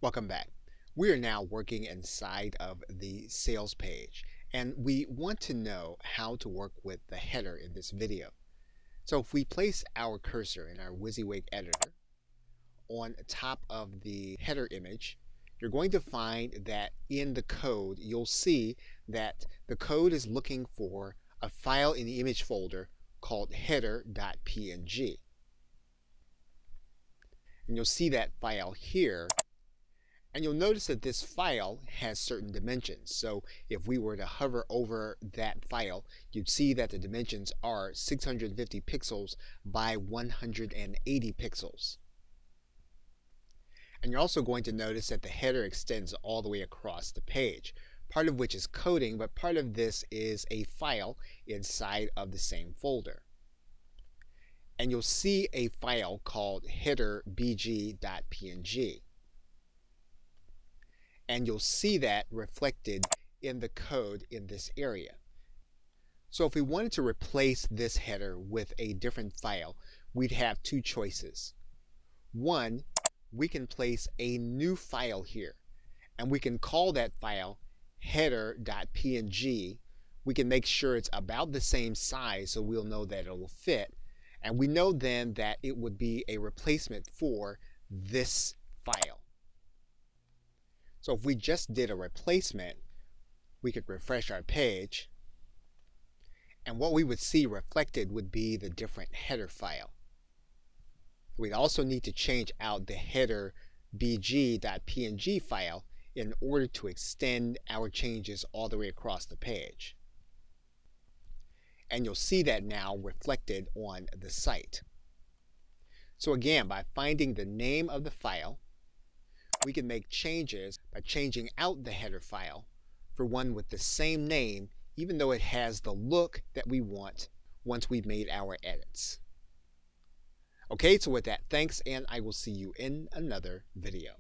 Welcome back. We are now working inside of the sales page, and we want to know how to work with the header in this video. So if we place our cursor in our WYSIWYG editor on top of the header image, you're going to find that in the code you'll see that the code is looking for a file in the image folder called header.png. And you'll see that file here. And you'll notice that this file has certain dimensions. So if we were to hover over that file, you'd see that the dimensions are 650 pixels by 180 pixels. And you're also going to notice that the header extends all the way across the page, part of which is coding, but part of this is a file inside of the same folder. And you'll see a file called headerbg.png. And you'll see that reflected in the code in this area. So if we wanted to replace this header with a different file, we'd have two choices. One, we can place a new file here, and we can call that file header.png. We can make sure it's about the same size so we'll know that it will fit, and we know then that it would be a replacement for this file. So if we just did a replacement, we could refresh our page, and what we would see reflected would be the different header file. We'd also need to change out the headerbg.png file in order to extend our changes all the way across the page. And you'll see that now reflected on the site. So again, by finding the name of the file, we can make changes by changing out the header file for one with the same name, even though it has the look that we want once we've made our edits. Okay, so with that, thanks, and I will see you in another video.